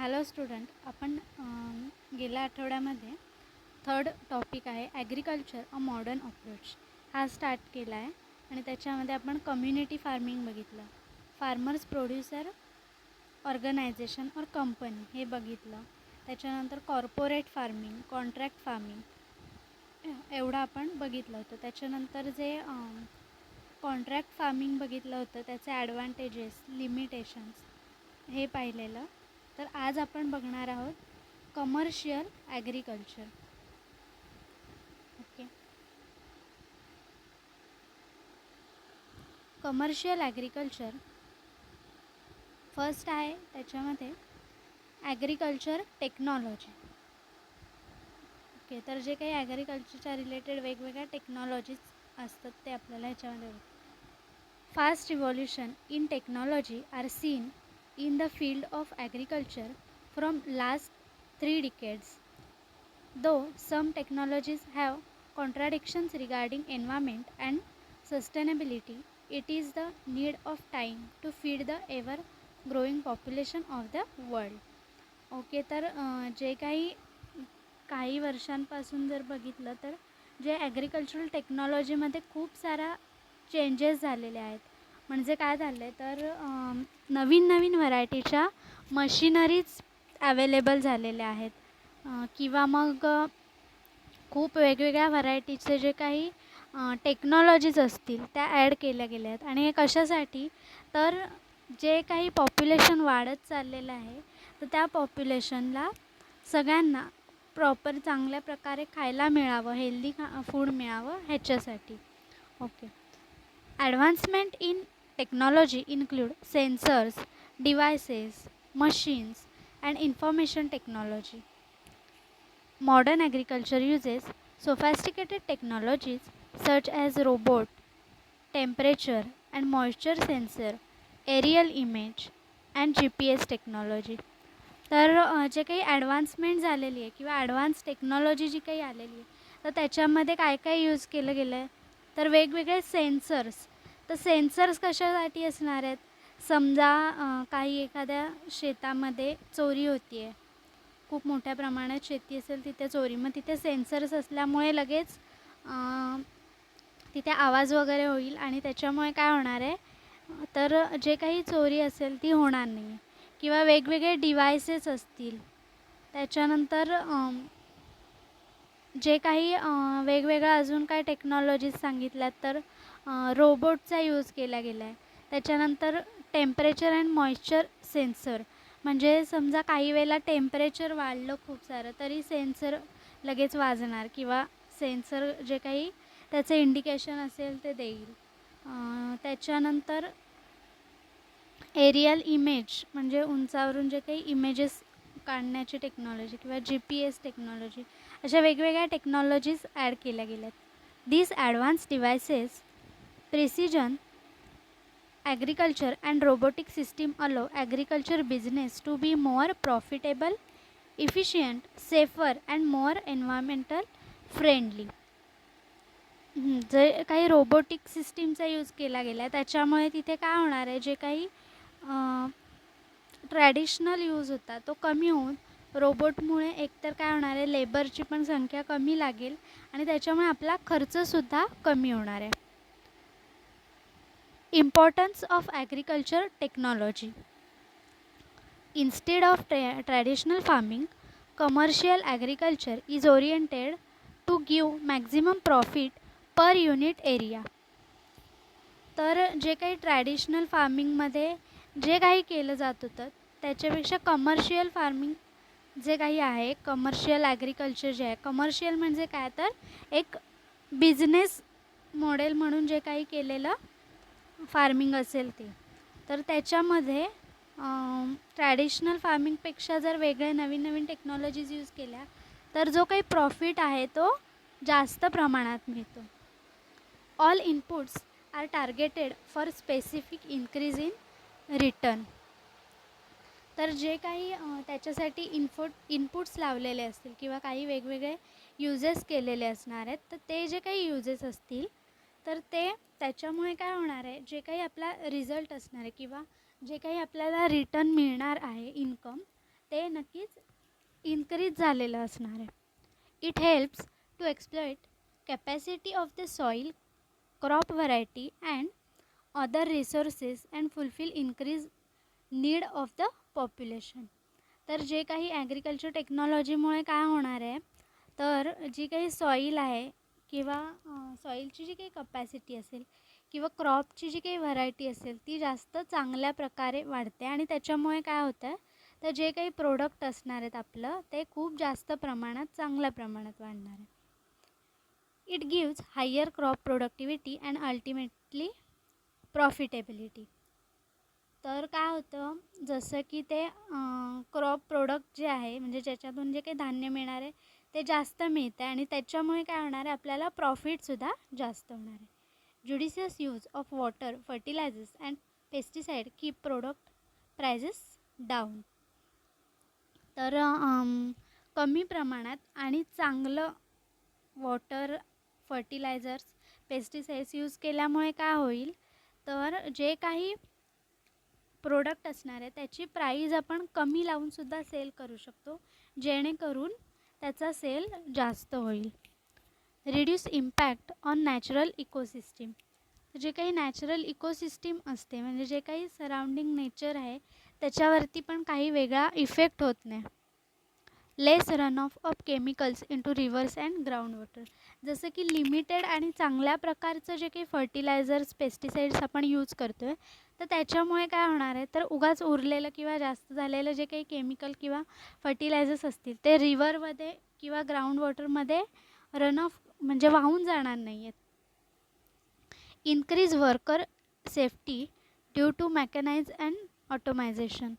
Hello student, आपण गेल्या आठवड्यामध्ये थर्ड टॉपिक आहे ॲग्रिकल्चर अ मॉडर्न अप्रोच हा स्टार्ट केला आहे आणि त्याच्यामध्ये आपण कम्युनिटी फार्मिंग बघितलं, फार्मर्स प्रोड्युसर ऑर्गनायझेशन और कंपनी हे बघितलं. त्याच्यानंतर कॉर्पोरेट फार्मिंग, कॉन्ट्रॅक्ट फार्मिंग एवढं आपण बघितलं होतं. त्याच्यानंतर जे कॉन्ट्रॅक्ट फार्मिंग बघितलं होतं त्याचे ॲडव्हान्टेजेस, लिमिटेशन्स हे पाहिलेलं. तर आज आपण बघणार आहोत commercial agriculture. Okay, commercial agriculture first आहे. त्याच्यामध्ये ॲग्रिकल्चर टेक्नॉलॉजी. ओके, तर जे काही ॲग्रिकल्चरच्या रिलेटेड वेगवेगळ्या टेक्नॉलॉजीज असतात ते आपल्याला ह्याच्यामध्ये fast evolution in technology are seen in the field of agriculture from last 3 decades. Though some technologies have contradictions regarding environment and sustainability, it is the need of time to feed the ever growing population of the world. Okay, तर जे काही वर्षांपासून जर बघितलं तर जे agricultural टेक्नॉलॉजीमध्ये खूप सारा चेंजेस झालेले आहेत. म्हणजे काय झालं आहे तर नवीन नवीन व्हरायटीच्या मशिनरीज अवेलेबल झालेल्या आहेत किंवा मग खूप वेगवेगळ्या व्हरायटीचे जे काही टेक्नॉलॉजीज असतील त्या ॲड केल्या गेल्या आहेत. आणि हे कशासाठी तर जे काही पॉप्युलेशन वाढत चाललेलं आहे तर त्या पॉप्युलेशनला सगळ्यांना प्रॉपर चांगल्या प्रकारे खायला मिळावं, हेल्दी फूड मिळावं ह्याच्यासाठी. Okay, advancement in technology include sensors, devices, machines and information technology. Modern agriculture uses sophisticated technologies such as robot, temperature and moisture sensor, aerial image and GPS technology. तर जे काही advancement झालेली आहे किंवा advance technology जी काही आलेली आहे तर त्याच्यामध्ये काय काय यूज केलं गेलं आहे तर वेगवेगळे सेन्सर्स. तर सेन्सर्स कशासाठी असणार आहेत? समजा काही एखाद्या शेतामध्ये चोरी होती आहे, खूप मोठ्या प्रमाणात शेती असेल तिथे चोरी, मग तिथे सेन्सर्स असल्यामुळे लगेच तिथे आवाज वगैरे होईल आणि त्याच्यामुळे काय होणार आहे तर जे काही चोरी असेल ती होणार नाही. किंवा वेगवेगळे डिव्हायसेस असतील. त्याच्यानंतर जे काही वेगवेगळ्या अजून काय टेक्नॉलॉजीज सांगितल्यात तर रोबोटचा यूज केला गेला आहे. त्याच्यानंतर टेम्परेचर अँड मॉइश्चर सेन्सर, म्हणजे समजा काही वेळेला टेम्परेचर वाढलं खूप सारं तरी सेन्सर लगेच वाजणार किंवा सेन्सर जे काही त्याचं इंडिकेशन असेल ते देईल. त्याच्यानंतर एरियल इमेज म्हणजे उंचावरून जे काही इमेजेस काढण्याची टेक्नॉलॉजी किंवा GPS टेक्नॉलॉजी, अशा वेगवेगळ्या टेक्नॉलॉजीज ॲड केल्या गेल्यात. These advance devices, precision agriculture and robotic system allow agriculture business to be more profitable, efficient, safer and more environmental friendly. जे काही रोबोटिक सिस्टीमचा यूज केला गेला आहे त्याच्यामुळे तिथे काय होणार आहे, जे काही ट्रॅडिशनल यूज होता तो कमी होऊन रोबोटमुळे एकतर काय होणार आहे, लेबरची पण संख्या कमी लागेल आणि त्याच्यामुळे आपला खर्चसुद्धा कमी होणार आहे. Importance of agriculture technology. Instead of traditional farming, commercial agriculture is oriented to give maximum profit per unit area. तर जे काही ट्रॅडिशनल फार्मिंगमध्ये जे काही केलं जात होतं त्याच्यापेक्षा कमर्शियल फार्मिंग जे काही आहे, कमर्शियल ॲग्रिकल्चर जे आहे, कमर्शियल म्हणजे काय तर एक बिझनेस मॉडेल म्हणून जे काही केलेलं फार्मिंग असेल ते, तर त्याच्यामध्ये ट्रॅडिशनल फार्मिंगपेक्षा जर वेगळे नवीन नवीन टेक्नॉलॉजीज यूज केल्या तर जो काही प्रॉफिट आहे तो जास्त प्रमाणात मिळतो. All inputs are targeted for specific increase in return. तर जे काही त्याच्यासाठी इनपुट्स लावलेले असतील किंवा काही वेगवेगळे युजेस केलेले असणार आहेत तर ते जे काही युजेस असतील तर ते त्याच्यामुळे काय होणार आहे, जे काही आपला रिझल्ट असणार आहे किंवा जे काही आपल्याला रिटर्न मिळणार आहे इन्कम ते नक्कीच इन्क्रीज झालेलं असणार आहे. It helps to exploit capacity of the soil, crop variety and other resources and fulfil increase need of the population. तर जे काही ॲग्रिकल्चर टेक्नॉलॉजीमुळे काय होणार आहे, तर जी काही सॉईल आहे किंवा सॉईलची जी काही कपॅसिटी असेल किंवा क्रॉपची जी काही व्हरायटी असेल ती जास्त चांगल्या प्रकारे वाढते आणि त्याच्यामुळे काय होतं आहे, तर जे काही प्रोडक्ट असणार आहेत आपलं ते खूप जास्त प्रमाणात चांगल्या प्रमाणात वाढणार आहे. It gives higher crop productivity and ultimately profitability. तर काय होतं, जसं की ते क्रॉप प्रोडक्ट जे आहे म्हणजे ज्याच्यातून जे काही धान्य मिळणार आहे ते जास्त मिळतं आहे आणि त्याच्यामुळे काय होणार आहे, आपल्याला प्रॉफिटसुद्धा जास्त होणार आहे. Judicious use of water, fertilisers and pesticide keep product prices down. तर कमी प्रमाणात आणि चांगलं वॉटर, फर्टिलायझर्स, पेस्टिसाइड्स यूज केल्यामुळे काय होईल, तर जे काही प्रोडक्ट असणार आहे त्याची प्राईज आपण कमी लावूनसुद्धा सेल करू शकतो, जेणेकरून त्याचा सेल जास्त होईल. Reduce impact on natural ecosystem. जे काही नॅचरल इकोसिस्टीम असते म्हणजे जे काही सराउंडिंग नेचर आहे त्याच्यावरती पण काही वेगळा इफेक्ट होत नाही. Less run off chemicals into rivers and ground water. जसं की लिमिटेड आणि चांगल्या प्रकारचं जे काही फर्टिलायझर्स, पेस्टिसाइड्स आपण यूज करतो आहे तर त्याच्यामुळे काय होणार आहे, तर उगाच उरलेलं किंवा जास्त झालेलं जे काही केमिकल किंवा फर्टिलायझर्स असतील ते रिव्हरमध्ये किंवा ग्राउंड वॉटरमध्ये रन ऑफ म्हणजे वाहून जाणार नाही आहेत. Increase worker safety due to mechanize and automisation.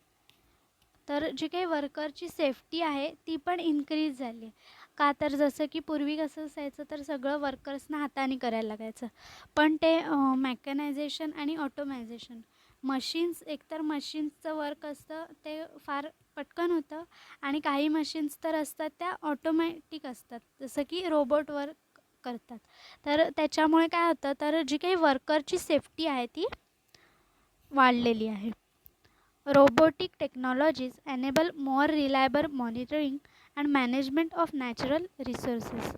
तर जी काही वर्करची सेफ्टी आहे ती पण इन्क्रीज झाली. का तर जसं की पूर्वी कसं असायचं, तर सगळं वर्कर्सना हाताने करायला लागायचं, पण ते मॅकॅनायझेशन आणि ऑटोमायझेशन, मशीन्स, एकतर मशीन्सचं वर्क असतं ते फार पटकन होतं आणि काही मशीन्स तर असतात त्या ऑटोमॅटिक असतात, जसं की रोबोट वर्क करतात. तर त्याच्यामुळे काय होतं, तर जी काही वर्करची सेफ्टी आहे ती वाढलेली आहे. Robotic technologies enable more reliable monitoring and management of natural resources.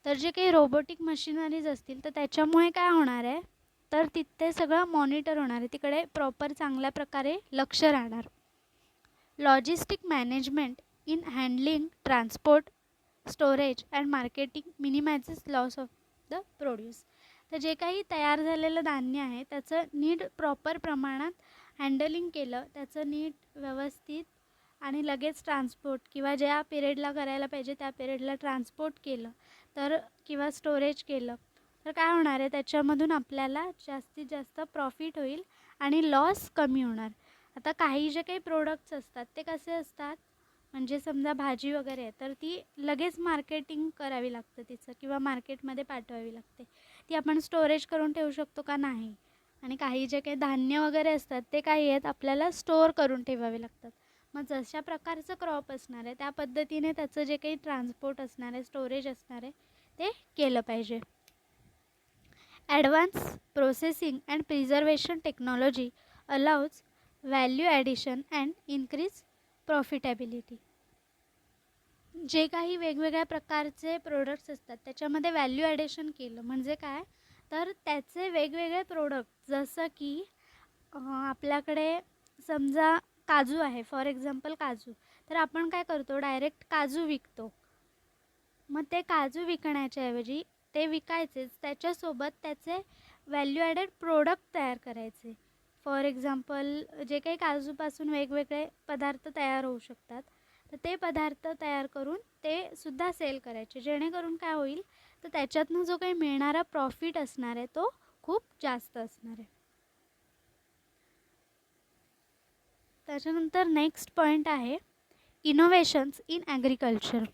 तर जे काही रोबोटिक मशिनरीज असतील तर त्याच्यामुळे काय होणार आहे, तर तिथे सगळं मॉनिटर होणार आहे, तिकडे प्रॉपर चांगल्या प्रकारे लक्ष राहणार. Logistic management in handling, transport, storage and marketing minimizes loss of the produce. तर जे काही तयार झालेलं धान्य आहे त्याचं नीट प्रॉपर प्रमाणात हँडलिंग केलं, त्याचं नीट व्यवस्थित आणि लगेच ट्रान्सपोर्ट किंवा ज्या पिरियडला करायला पाहिजे त्या पिरियडला ट्रान्सपोर्ट केलं तर किंवा स्टोरेज केलं तर काय होणार आहे, त्याच्यामधून आपल्याला जास्तीत जास्त प्रॉफिट होईल आणि लॉस कमी होणार. आता काही जे काही प्रोडक्ट्स असतात ते कसे असतात, म्हणजे समजा भाजी वगैरे आहे तर ती लगेच मार्केटिंग करावी लागतं तिचं किंवा मार्केटमध्ये पाठवावी लागते, ती आपण स्टोरेज करून ठेवू शकतो का, नाही. आणि काही जे काही धान्य वगैरे असतात ते काही आहेत आपल्याला स्टोअर करून ठेवावे लागतात. मग जशा प्रकारचं क्रॉप असणार आहे त्या पद्धतीने त्याचं जे काही ट्रान्सपोर्ट असणार आहे, स्टोरेज असणार आहे ते केलं पाहिजे. Advance processing and preservation technology allows value addition and increase profitability. जे काही वेगवेगळ्या प्रकारचे प्रोडक्ट्स असतात त्याच्यामध्ये व्हॅल्यू ॲडिशन केलं म्हणजे काय, तर त्याचे वेगवेगळे प्रोडक्ट, जसं की आपल्याकडे समजा काजू आहे, फॉर एक्झाम्पल काजू, तर आपण काय करतो, डायरेक्ट काजू विकतो. मग ते काजू विकण्याच्याऐवजी ते विकायचेच, त्याच्यासोबत त्याचे व्हॅल्यू ॲडेड प्रोडक्ट तयार करायचे. फॉर एक्झाम्पल जे काही काजूपासून वेगवेगळे पदार्थ तयार होऊ शकतात तर ते पदार्थ तयार करून ते सुद्धा सेल करायचे, जेणेकरून काय होईल, तर त्याच्यातनं जो काही मिळणारा प्रॉफिट असणार आहे तो खूप जास्त असणार आहे. त्याच्यानंतर नेक्स्ट पॉईंट आहे इनोव्हेशन्स इन ॲग्रिकल्चर.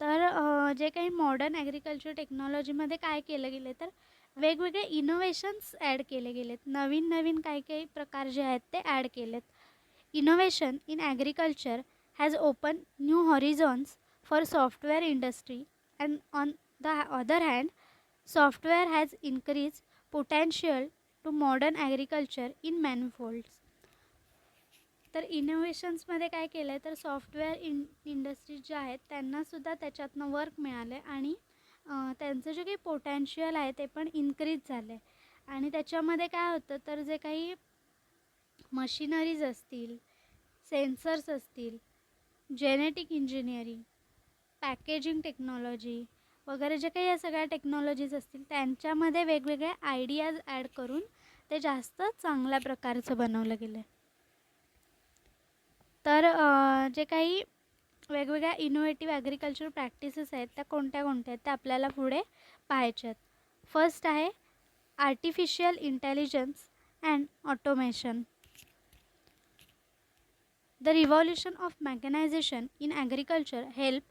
तर जे काही मॉडर्न ॲग्रिकल्चर टेक्नॉलॉजीमध्ये काय केलं गेलं, तर वेगवेगळे इनोव्हेशन्स ॲड केले गेलेत, नवीन नवीन काही काही प्रकार जे आहेत ते ॲड केलेत. Innovation in agriculture has open new horizons for software industry and on the other hand software has increase potential to modern agriculture in manifolds. तर इनोव्हेशन्समध्ये काय केलं आहे, तर सॉफ्टवेअर इंडस्ट्रीज ज्या आहेत त्यांनासुद्धा त्याच्यातनं वर्क मिळालं आहे आणि त्यांचं जे काही पोटॅन्शियल आहे ते पण इन्क्रीज झालं आहे. आणि त्याच्यामध्ये काय होतं, तर जे काही मशिनरीज असतील, सेन्सर्स असतील, जेनेटिक इंजिनिअरिंग, पॅकेजिंग टेक्नॉलॉजी वगैरे जे काही या सगळ्या टेक्नॉलॉजीज असतील त्यांच्यामध्ये वेगवेगळे आयडियाज ॲड करून ते जास्त चांगल्या प्रकारचं बनवलं गेलं आहे. तर जे काही वेगवेगळ्या इनोव्हेटिव्ह ॲग्रिकल्चर प्रॅक्टिसेस आहेत त्या कोणत्या कोणत्या आहेत त्या आपल्याला पुढे पाहायच्या आहेत. फर्स्ट आहे artificial intelligence and automation. The revolution of mechanization in agriculture help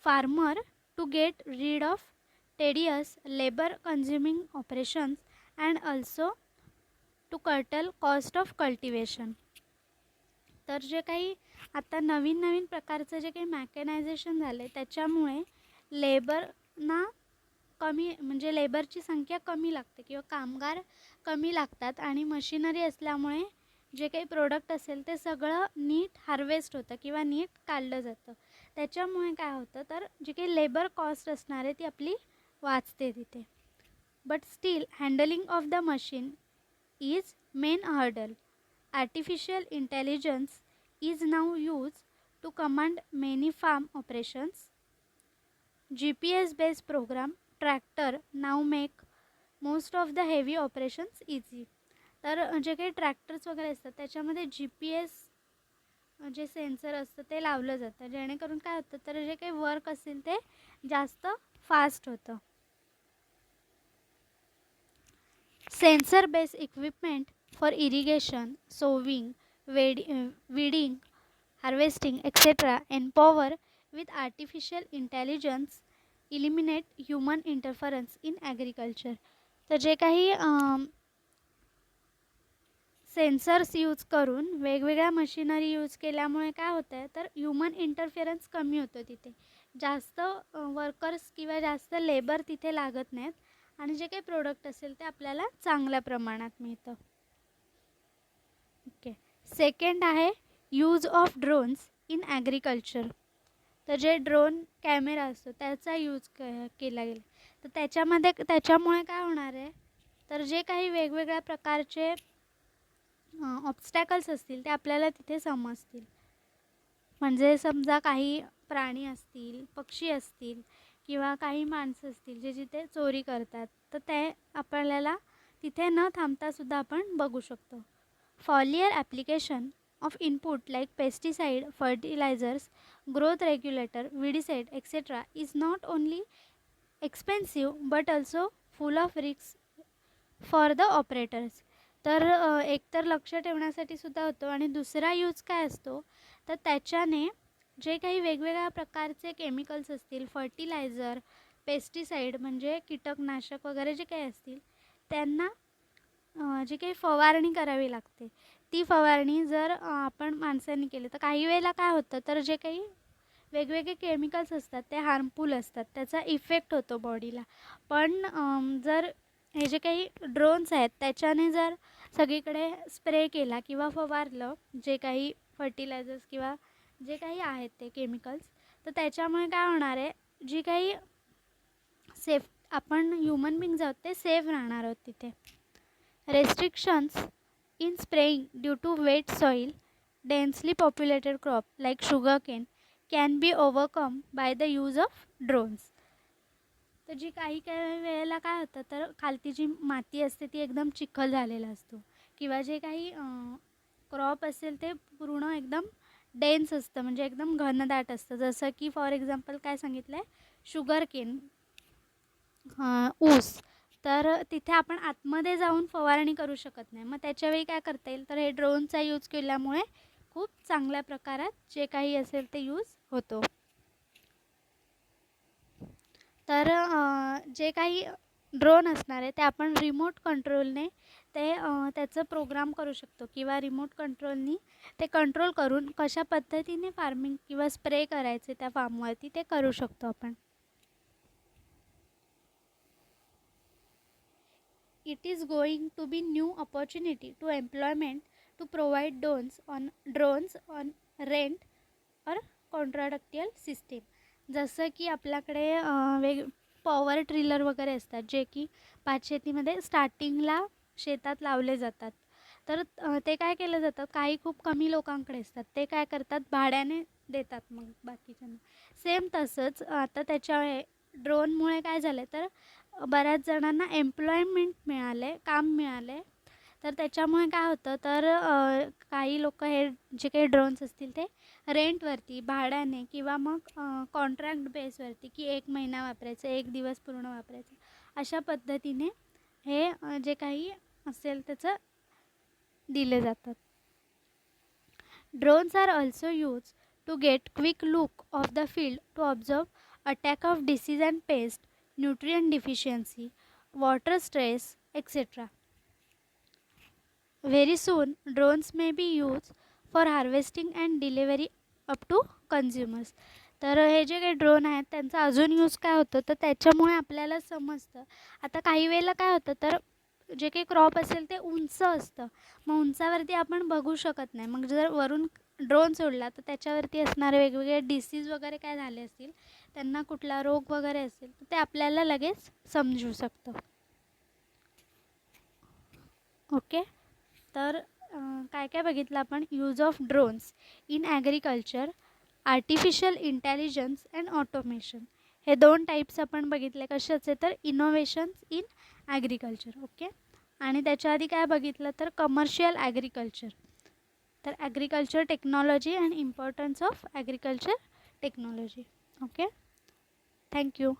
farmer to get rid of tedious labor-consuming operations and also to curtail cost of cultivation. तर जे काही आता नवीन नवीन प्रकारचं जे काही मॅकॅनायझेशन झालं आहे त्याच्यामुळे लेबरना कमी म्हणजे लेबरची संख्या कमी लागते किंवा कामगार कमी लागतात आणि मशिनरी असल्यामुळे जे काही प्रोडक्ट असेल ते सगळं नीट हार्वेस्ट होतं किंवा नीट काढलं जातं. त्याच्यामुळे काय होतं, तर जी काही लेबर कॉस्ट असणार आहे ती आपली वाचते तिथे. But still handling of the machine is main hurdle. Artificial intelligence is now use to command many farm operations. GPS based program tractor now make most of the heavy operations easy. तर जे काही tractors वगैरे असतात त्याच्यामध्ये GPS जे sensor असतं ते लावलं जातं जेणेकरून काय होतं, तर जे काही वर्क असेल ते जास्त फास्ट होतं. Sensor based equipment for irrigation, sowing, weeding, harvesting etcetera empower with artificial intelligence eliminate human interference in agriculture. तर जे काही सेन्सर्स यूज करून वेगवेगळ्या मशिनरी यूज केल्यामुळे काय होतं आहे, तर ह्युमन इंटरफेरन्स कमी होतो. तिथे जास्त वर्कर्स किंवा जास्त लेबर तिथे लागत नाहीत आणि जे काही प्रोडक्ट असेल ते आपल्याला चांगल्या प्रमाणात मिळतं. ओके. सेकंड आहे use of drones in agriculture. तर जे ड्रोन कॅमेरा असतो त्याचा यूज केला गेला. तर त्याच्यामुळे काय होणार आहे, तर जे काही वेगवेगळ्या प्रकारचे ऑब्स्टॅकल्स असतील ते आपल्याला तिथे समजतील. म्हणजे समजा काही प्राणी असतील, पक्षी असतील किंवा काही माणसं असतील जे जिथे चोरी करतात, तर ते आपल्याला तिथे न थांबतासुद्धा आपण बघू शकतो. Foliar application of input like pesticide, fertilizers, growth regulator, weedicide etcetera is not only expensive but also full of risk for the operators. तर एकतर लक्ष ठेवण्यासाठी सुद्धा होतो आणि दुसरा यूज काय असतो, तर त्याच्याने जे काही वेगवेगळ्या प्रकारचे केमिकल्स असतील, फर्टिलायझर, पेस्टिसाइड म्हणजे कीटकनाशक वगैरे जे काही असतील त्यांना जी काही फवारणी करावी लागते, ती फवारणी जर आपण माणसांनी केली तर काही वेळेला काय होतं, तर जे काही वेगवेगळे केमिकल्स असतात ते हार्मफुल असतात, त्याचा इफेक्ट होतो बॉडीला. पण जर हे जे काही ड्रोन्स आहेत त्याच्याने जर सगळीकडे स्प्रे केला किंवा फवारलं जे काही फर्टिलायझर्स किंवा जे काही आहेत ते केमिकल्स, तर त्याच्यामुळे काय होणार आहे, जी काही आपण ह्युमन बिंग्स आहोत ते सेफ राहणार आहोत तिथे. Restrictions in spraying due to wet soil, densely populated crop like sugar cane can be overcome by the use of drones. तर जी काही वेळेला काय होतं, तर खालती जी माती असते ती एकदम चिखल झालेला असतो किंवा जे काही क्रॉप असेल ते पूर्ण एकदम डेन्स असतं म्हणजे एकदम घनदाट असतं. जसं की फॉर एक्झाम्पल काय सांगितलं आहे, शुगर केन, ऊस. तर तिथे आपण आतमध्ये जाऊन फवारणी करू शकत नाही. मग त्याच्यावेळी काय करता येईल, तर हे ड्रोनचा यूज केल्यामुळे खूप चांगल्या प्रकारात जे काही असेल ते यूज होतो. तर जे काही ड्रोन असणार आहे ते आपण रिमोट कंट्रोलने ते त्याचं प्रोग्राम करू शकतो किंवा रिमोट कंट्रोलनी ते कंट्रोल करून कशा पद्धतीने फार्मिंग किंवा स्प्रे करायचे त्या फार्मवरती ते करू शकतो आपण. It is going to be new opportunity to employment to provide drones on rent or contractual system. जसं की आपल्याकडे पॉवर ट्रिलर वगैरे असतात जे की भातशेतीमध्ये स्टार्टिंगला शेतात लावले जातात. तर ते काय केलं जातं, काही खूप कमी लोकांकडे असतात, ते काय करतात भाड्याने देतात मग बाकीच्यांना. सेम तसंच आता त्याच्या ड्रोनमुळे काय झालं तर बऱ्याच जणांना एम्प्लॉयमेंट मिळाले, काम मिळाले. तर त्याच्यामुळे काय होतं तर काही लोक हे जे काही ड्रोन्स असतील ते रेंटवरती भाड्याने किंवा मग कॉन्ट्रॅक्ट बेसवरती की 1 महिना वापरायचं, 1 दिवस पूर्ण वापरायचं, अशा पद्धतीने हे जे काही असेल त्याचं दिले जातात. Drones are also use to get quick look of the field to observe attack of disease and pest, nutrient deficiency, water stress, etc. Very soon, drones may be used for harvesting and delivery up to consumers. तर हे जे काही drone आहेत त्यांचा अजून use काय होतं तर त्याच्यामुळे आपल्याला समजतं. आता काही वेळेला काय होतं तर जे काही क्रॉप असेल ते उंच असतं, मग उंचावरती आपण बघू शकत नाही. मग जर वरून ड्रोन सोडला तर त्याच्यावरती असणारे वेगवेगळे डिसीज वगैरे काय झाले असतील, त्यांना कुठला रोग वगैरे असेल तर ते आपल्याला लगेच समजू शकतं. ओके. तर काय काय बघितलं आपण, use of drones in agriculture, artificial intelligence and automation. हे 2 टाईप्स आपण बघितले. कशाचे तर इनोव्हेशन्स इन ॲग्रिकल्चर. ओके. आणि त्याच्या आधी काय बघितलं तर कमर्शियल ॲग्रिकल्चर. तर agriculture technology and importance of agriculture technology. Okay. Thank you.